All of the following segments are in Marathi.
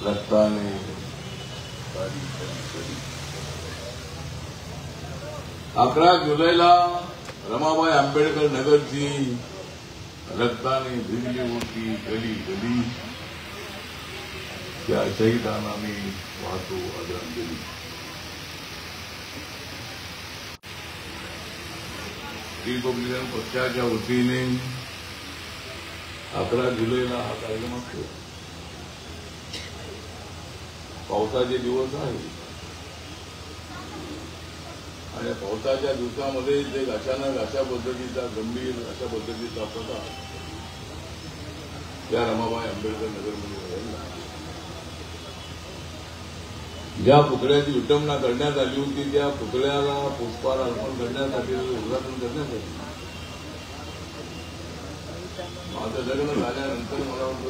रक्ताने 11 जुलैला रमाबाई आंबेडकर नगरची रक्ताने भिजली होती गली गली. त्या शहीदांना मी वाहतो आदरांजली. रिपब्लिकन पक्षाच्या वतीने 11 जुलैला हा कार्यक्रम असतो. पावसाचे दिवस आहे आणि पावसाच्या दिवसामध्ये जे अचानक अशा पद्धतीचा गंभीर अशा पद्धतीचा प्रकार त्या रमाबाई आंबेडकर नगरमध्ये घडला. ज्या पुतळ्याची विटंबना करण्यात आली होती त्या पुतळ्याला पुष्पहार अर्पण करण्यासाठी उद्घाटन करण्यात आले. माझं लग्न झाल्यानंतर मला वाटतं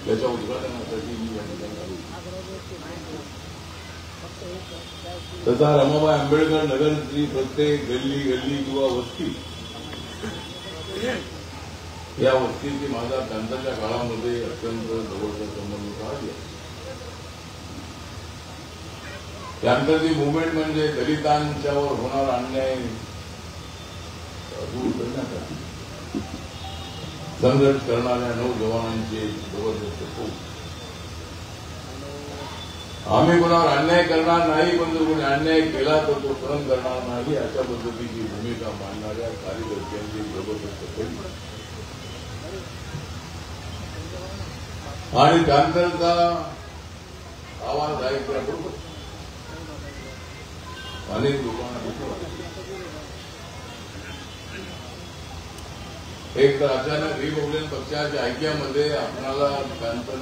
त्याच्या उद्घाटनासाठी मी या ठिकाणी आलो. तसा रमाबाई आंबेडकर नगरची प्रत्येक गल्ली गल्ली किंवा वस्ती या वस्तीची माझा त्यांच्या काळामध्ये अत्यंत जवळचा संबंध राहिला. त्यानंतरची मुवमेंट म्हणजे दलितांच्यावर होणारा अन्याय दूर करण्यासाठी संघर्ष करणाऱ्या नौजवानांचे जबरदस्त होऊ. आम्ही कोणावर अन्याय करणार नाही, पण जर कोणी अन्याय केला तर तो सहन करणार नाही अशा पद्धतीची भूमिका मांडणाऱ्या कार्यकर्त्यांची जबरदस्त होईल. आणि त्यानंतरचा आवाज ऐकल्याबरोबर अनेक लोकांना एक तर अचानक रिपब्लिकन पक्षाच्या ऐक्यामध्ये आपणाला कॅन्सर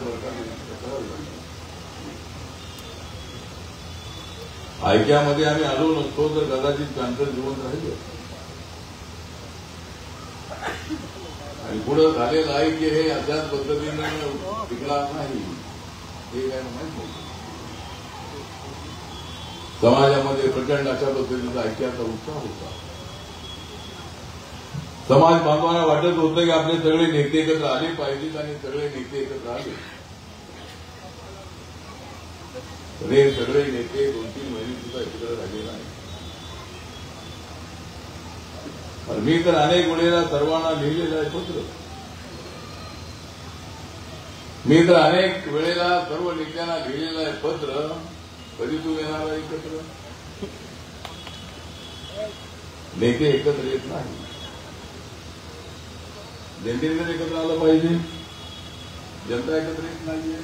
ऐक्यामध्ये आम्ही आलो नसतो तर कदाचित कॅन्सर जिवंत राहिलो. आणि पुढे झालेलं आहे की हे अशाच पद्धतीनं टिकणार नाही हे काय माहित नाही. समाजामध्ये प्रचंड अशा पद्धतीचा ऐक्याचा उत्साह होता. समाज बांधवांना वाटत होतं की आपले सगळे नेते एकत्र आले पाहिजेत आणि सगळे नेते एकत्र आले. हे सगळे नेते 2-3 महिने सुद्धा एकत्र राहिले नाही. मी तर अनेक वेळेला सर्वांना लिहिलेलं आहे पत्र. मी तर अनेक वेळेला सर्व नेत्यांना लिहिलेलं आहे पत्र. कधी तू येणार आहे एकत्र? नेते एकत्र येत नाही. जनतेने एकत्र आलं पाहिजे. जनता एकत्र येत नाहीये.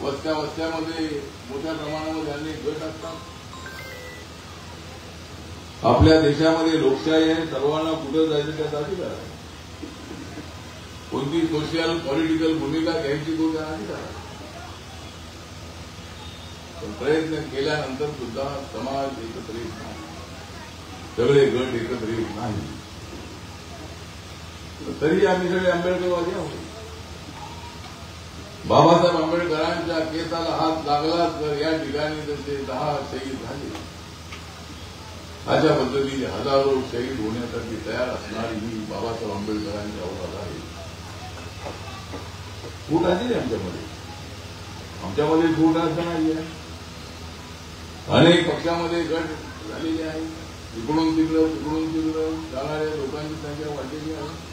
वस्त्या वस्त्यामध्ये मोठ्या प्रमाणामध्ये अनेक गट असतात. आपल्या देशामध्ये लोकशाही आहे. सर्वांना कुठं जायचं त्याचा अधिकार आहे. कोणती सोशल पॉलिटिकल भूमिका घ्यायची तो त्या अधिकार आहे. पण प्रयत्न केल्यानंतर सुद्धा समाज एकत्र येत नाही. सगळे गट एकत्र येत नाही. तरी आम्ही सगळे आंबेडकरवादी आहोत. बाबासाहेब आंबेडकरांच्या केसाला हात लागला तर या ठिकाणी जसे 10 शहीद झाले अशा पद्धतीने हजारो शहीद होण्यासाठी तयार असणारी ही बाबासाहेब आंबेडकरांची औलाद आहे. फूट आली आमच्यामध्ये. आमच्यामध्ये फूट असं नाहीये. अनेक पक्षामध्ये गट झालेले आहेत. इकडून तिकडं जाणाऱ्या लोकांची संख्या वाढलेली आहे.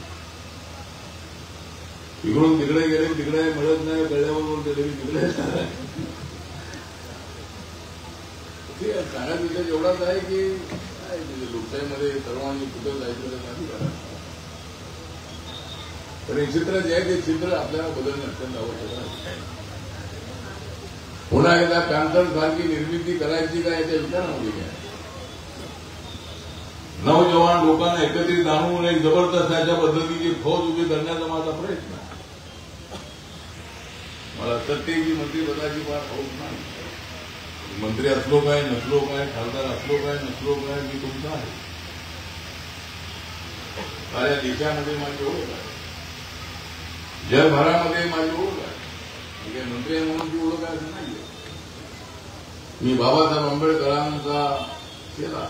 इकडून तिकडे गेले तिकडे मिळत नाही कळल्याबरोबर गेले तिकडे सांगायचा विषय एवढाच आहे की लोकशाहीमध्ये सर्वांनी कुठं जायचं नाही करा. पण हे चित्र जे आहे ते चित्र आपल्याला बदलणे अत्यंत आवश्यक आहे. पुन्हा एकदा पॅन्थर सारखी निर्मिती करायची का याच्या विचारामध्ये काय? नौजवान लोकांना एकत्रित आणून एक जबरदस्त अशा पद्धतीची फौज उभी करण्याचा माझा प्रयत्न आहे. मला सत्तेची मंत्रिपदाची फार हौस नाही. मंत्री असलो काय नसलो काय, खासदार असलो काय नसलो काय, मी तुमचा आहे. साऱ्या देशामध्ये माझी ओळख आहे. जगभरामध्ये माझी ओळख आहे. मंत्री म्हणून ती ओळख आहे असं नाहीये. मी बाबासाहेब आंबेडकरांचा केला.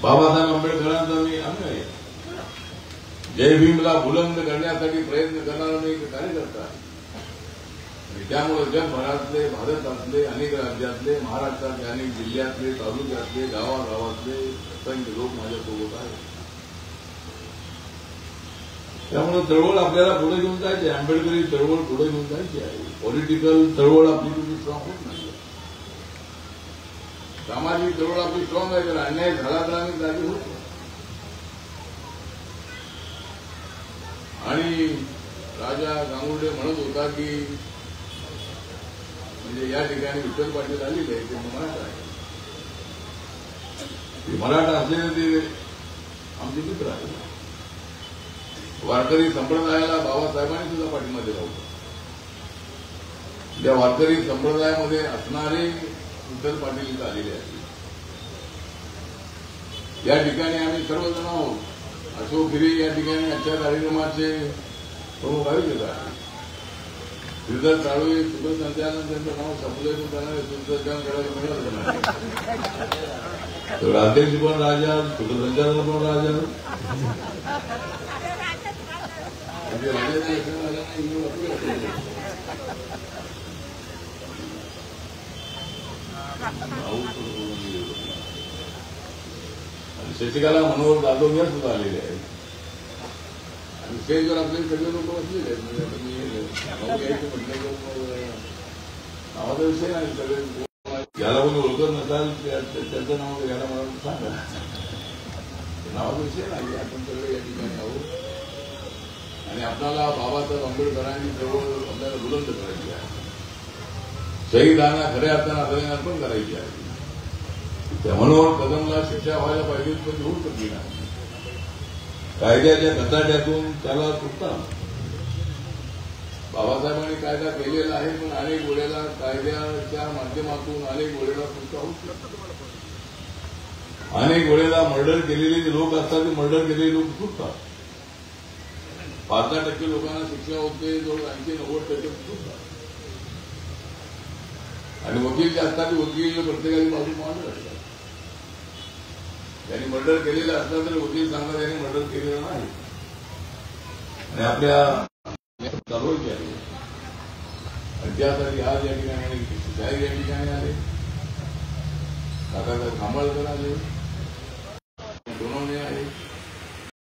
बाबासाहेब आंबेडकरांचा मी अंग आहे. जय भीमला बुलंद करण्यासाठी प्रयत्न करणारा मी एक कार्यकर्ता आहे. आणि त्यामुळे जगभरातले, भारतातले, अनेक राज्यातले, महाराष्ट्रातले, अनेक जिल्ह्यातले, तालुक्यातले, गावागावातले असंख्य लोक माझ्यासोबत आहेत. त्यामुळे चळवळ आपल्याला पुढे घेऊन जायची आहे. आंबेडकरी चळवळ पुढे घेऊन जायची आहे. पॉलिटिकल चळवळ आपली तुम्ही स्ट्रॉंग होत नाही. सामाजिक चळवळ आपली स्ट्रॉंग आहे. तर अन्याय झाला तर आम्ही जागी होतो. आणि राजा गांगुर्डे म्हणत होता की म्हणजे या ठिकाणी विठ्ठल पाटील आलेले आहे ते मराठा आहे. ते मराठा असलेले ते आमचे मित्र आहेत. वारकरी संप्रदायाला बाबासाहेबांनी सुद्धा पाठिंबा दिला होता. त्या वारकरी संप्रदायामध्ये असणारे विठ्ठल पाटील इथं आलेले आहेत. या ठिकाणी आम्ही सर्वजण आहोत. अशोक गिरी या ठिकाणी आजच्या कार्यक्रमाचे प्रमुख आयोजक आहेत. श्रीधर साळवे सूत्रसंचालन त्यांचं नाव समुदाय त्यांना सूत्रसंचालन करायला मिळालं नाही. तर अध्यक्ष पण राजा, सूत्रसंचालन पण राजा. शशिकला मनोहर जाधव या सुद्धा आलेले आहेत. आणि स्टेजवर आपले सगळे लोक बसलेले आहेत. म्हणजे आता मी यायचं म्हटलं नावाचा विषय नाही. सगळे ज्याला कोणी ओळखत नसाल त्यांचं नाव घ्यायला मला सांगा. नावाचा विषय नाही. आपण सगळे या ठिकाणी आहोत. आणि आपल्याला बाबासाहेब आंबेडकरांची चळवळ आपल्याला बुलंद करायची आहे. शहीदांना खऱ्या अर्थानं आदरांपण करायची आहे. त्या मनोहर कदमला शिक्षा व्हायला पाहिजे पण होऊ शकली नाही. कायद्याच्या गटाट्यातून त्याला सुटता. बाबासाहेबांनी कायदा केलेला आहे पण अनेक वेळेला कायद्याच्या माध्यमातून अनेक वेळेला सुटका होऊ शकतो. अनेक वेळेला मर्डर केलेले जे लोक असतात ते मर्डर केलेले लोक सुटतात. 5-10% लोकांना शिक्षा होते, जवळ 80-90% सुटतात. आणि वकील जे असतात ते वकील प्रत्येकाची बाजू मांडत असतात. त्यांनी मर्डर केलेलं असलं तरी वकील सांगतात त्यांनी मर्डर केलेलं नाही. आणि आपल्या चालवायची आहे. आणि त्यासाठी आज या ठिकाणी जाहीर या ठिकाणी आले. काकासाहेब खांबाळकर आले, सोनवणे आहे.